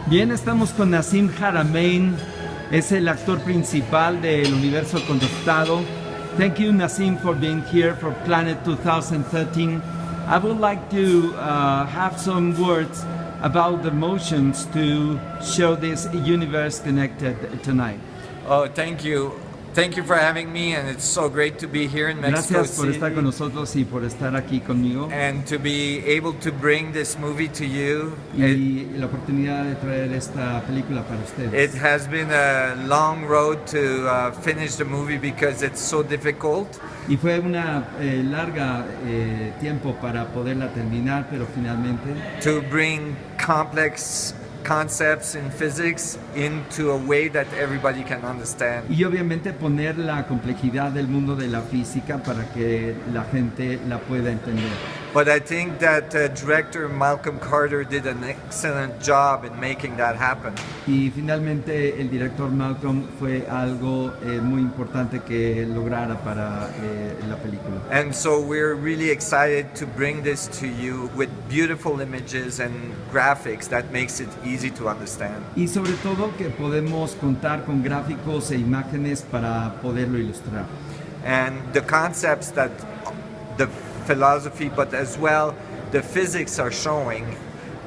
Bien, estamos con Nassim Haramein, es el actor principal del universo conectado. Thank you, Nassim, for being here for Planet 2013. I would like to have some words about the motions to show this universe connected tonight. Oh, thank you. Thank you for having me, and it's so great to be here in Mexico Gracias por City estar con nosotros y por estar aquí conmigo. and to be able to bring this movie to you. Y la oportunidad de traer esta película para It ustedes. has been a long road to finish the movie because it's so difficult. Y fue una larga tiempo para poderla terminar, pero finalmente To bring complex concepts in physics into a way that everybody can understand. y obviamente poner la complejidad del mundo de la física para que la gente la pueda entender. But I think that director Malcolm Carter did an excellent job in making that happen. Y finalmente el director Malcolm fue algo muy importante que lograra para la película. And so we're really excited to bring this to you with beautiful images and graphics that makes it easy to understand. Y sobre todo que podemos contar con gráficos e imágenes para poderlo ilustrar. And the concepts that the philosophy, but as well the physics are showing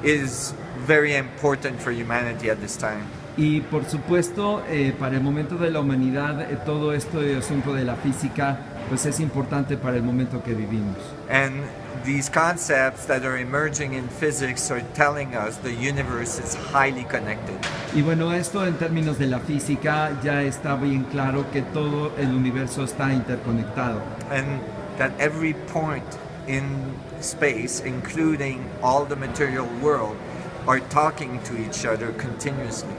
is very important for humanity at this time. Y por supuesto, para el momento de la humanidad, todo esto de asunto de la física, pues es importante para el momento que vivimos. And these concepts that are emerging in physics are telling us the universe is highly connected. Y bueno, esto en términos de la física ya está bien claro que todo el universo está interconectado. And that every point in space, including all the material world, are talking to each other continuously.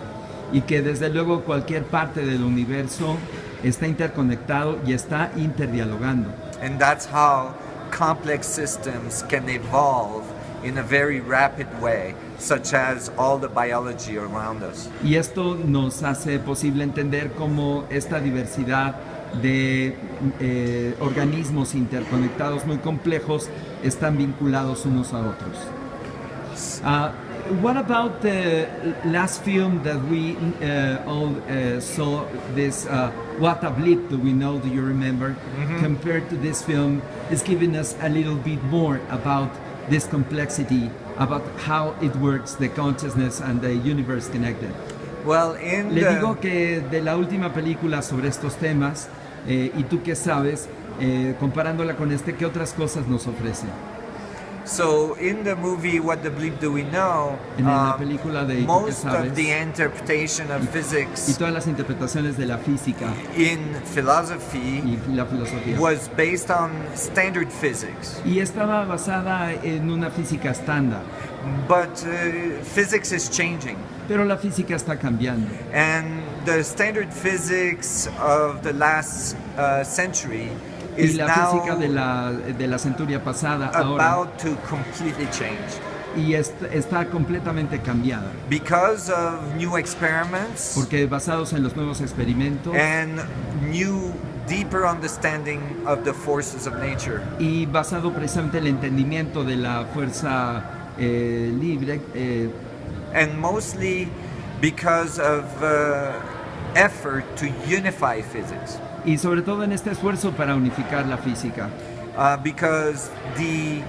Y que desde luego cualquier parte del universo está interconectado y está interdialogando. And that's how complex systems can evolve in a very rapid way, such as all the biology around us. Y esto nos hace posible entender cómo esta diversidad de organismos interconectados muy complejos están vinculados unos a otros. What about the last film that we all saw, this What a Blip, do we know, do you remember? Compared to this film, is giving us a little bit more about this complexity, about how it works, the consciousness and the universe connected. Well, Le digo que de la última película sobre estos temas, y tú qué sabes, comparándola con este, ¿qué otras cosas nos ofrece? So in the movie What the Bleep Do We Know, En la película de ¿Tú qué most sabes? of the interpretation of Y physics todas las interpretaciones de la física in philosophy y la filosofía. was based on standard physics. Y estaba basada en una física estándar, But physics is changing. pero la física está cambiando. And the standard physics of the last century Y is la now física de la centuria pasada ahora about to completely change. y está completamente cambiada. Because of new experiments Porque basados en los nuevos experimentos and new, deeper understanding of the forces of nature. y basado precisamente en el entendimiento de la fuerza libre, And mostly because of effort to unify physics. y sobre todo en este esfuerzo para unificar la física. Because the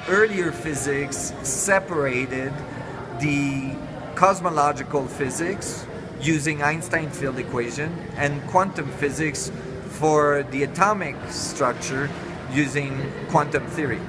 earlier physics separated the cosmological physics using Einstein field equation and quantum physics for the atomic structure using quantum theory.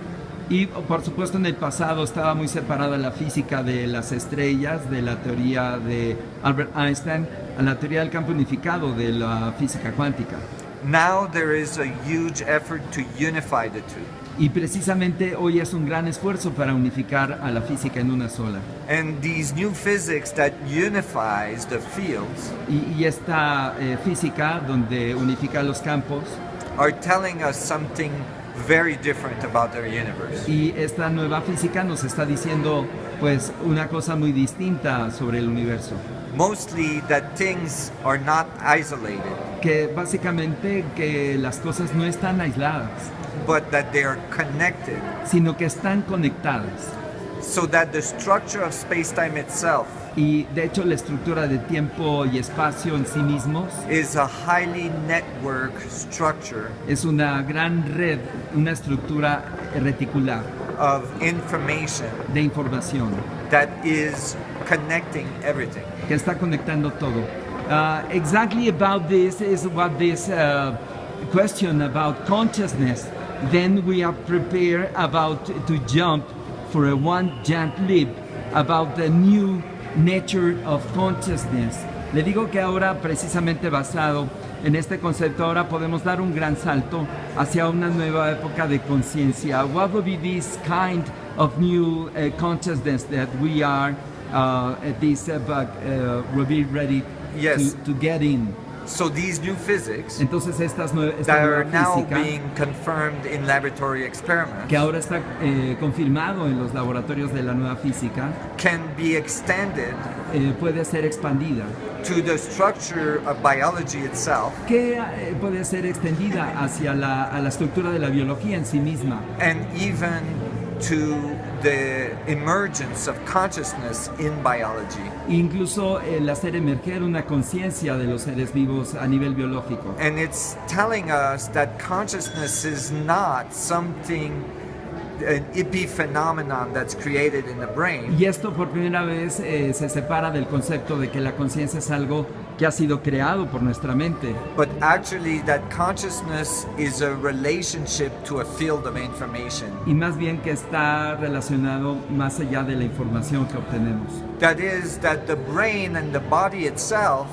Y por supuesto en el pasado estaba muy separada la física de las estrellas, de la teoría de Albert Einstein, a la teoría del campo unificado de la física cuántica. Now there is a huge effort to unify the two. Y precisamente hoy es un gran esfuerzo para unificar a la física en una sola. And these new physics that unifies the fields Y esta física donde unifica los campos are telling us something very different about our universe. y esta nueva física nos está diciendo pues una cosa muy distinta sobre el universo. Mostly that things are not isolated, Que básicamente que las cosas no están aisladas, but that they are connected. sino que están conectadas. so that the structure of space-time itself Y de hecho la estructura de tiempo y espacio en sí mismos is a highly networked structure es una gran red, una estructura reticular of information de información that is connecting everything. que está conectando todo. Exactly about this is what this question about consciousness. Then we are prepared about to jump for a one giant leap about the new nature of consciousness. Le digo que ahora, precisamente basado en este concepto, ahora podemos dar un gran salto hacia una nueva época de conciencia. What would be this kind of new consciousness that we are at this epoch will be ready Yes. to get in? So these new physics Entonces esta that are nueva now física being confirmed in laboratory experiments que ahora está confirmado en los laboratorios de la nueva física can be extended puede ser expandida, to the structure of biology itself que puede ser extendida hacia a la estructura de la biología en sí misma, and even to the emergence of consciousness in biology. incluso el hacer emerger una conciencia de los seres vivos a nivel biológico. And it's telling us that consciousness is not something, an epiphenomenon that's created in the brain, Y esto por primera vez se separa del concepto de que la conciencia es algo que ha sido creado por nuestra mente, but actually that consciousness is a relationship to a field of information. y más bien que está relacionado más allá de la información que obtenemos. That is, that the brain and the body itself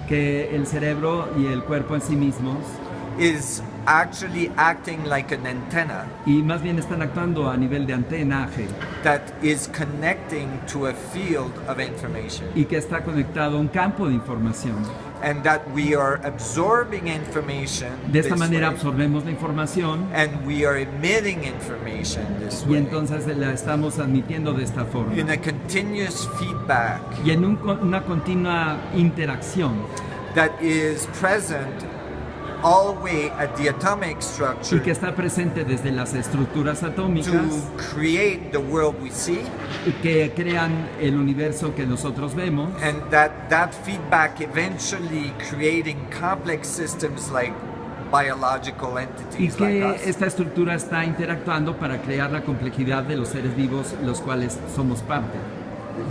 Que el cerebro y el cuerpo en sí mismos, is actually acting like an antenna y más bien están actuando a nivel de antenaje, that is connecting to a field of information, y que está conectado a un campo de información. and that we are absorbing information De esta this manera way, absorbemos la información and we are emitting information this y way entonces la estamos admitiendo de esta forma. in a continuous feedback Y en una continua interacción that is present all the way at the atomic structure y que está presente desde las estructuras to atómicas create the world we see, que crean el universo que nosotros vemos, and that feedback eventually creating complex systems like biological y entities like que us. esta estructura está interactuando para crear la complejidad de los seres vivos, los cuales somos parte.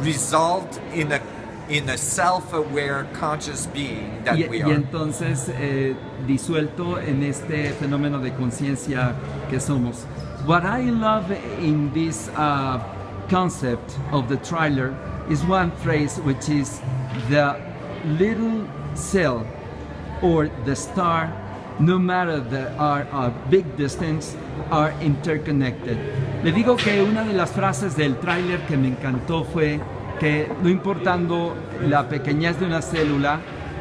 Result in a self-aware conscious being that we Y are. entonces disuelto en este fenómeno de conciencia que somos. What I love in this concept of the trailer is one phrase, which is the little cell or the star, no matter the are a big distance, are interconnected. Le digo que una de las frases del tráiler que me encantó fue que no importando la pequeñez de una célula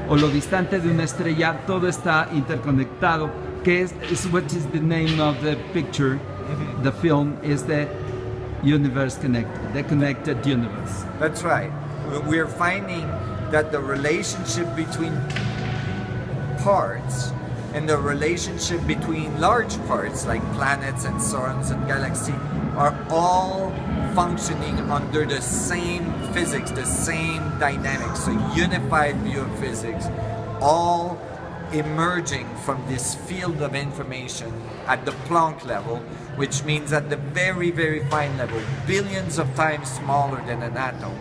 o lo distante de una estrella, todo está interconectado, que es what is the name of the picture, the film, is the universe connected, the connected universe. That's right. We're finding that the relationship between parts and the relationship between large parts like planets and suns and galaxies are all functioning under the same physics, the same dynamics, a unified view of physics, all emerging from this field of information at the Planck level, which means at the very, very fine level, billions of times smaller than an atom,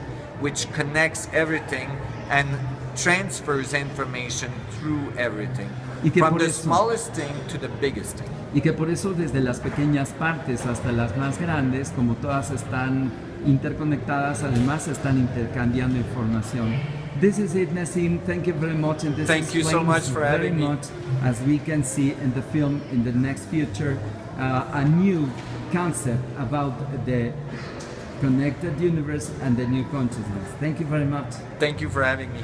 which connects everything and transfers information through everything. From the smallest thing to the biggest thing. Y que por eso desde las pequeñas partes hasta las más grandes, como todas están interconectadas, además están intercambiando información. This is it, Nassim. Thank you very much. And this Thank you so much for having me. very much, as we can see in the film in the next future, a new concept about the connected universe and the new consciousness. Thank you very much. Thank you for having me.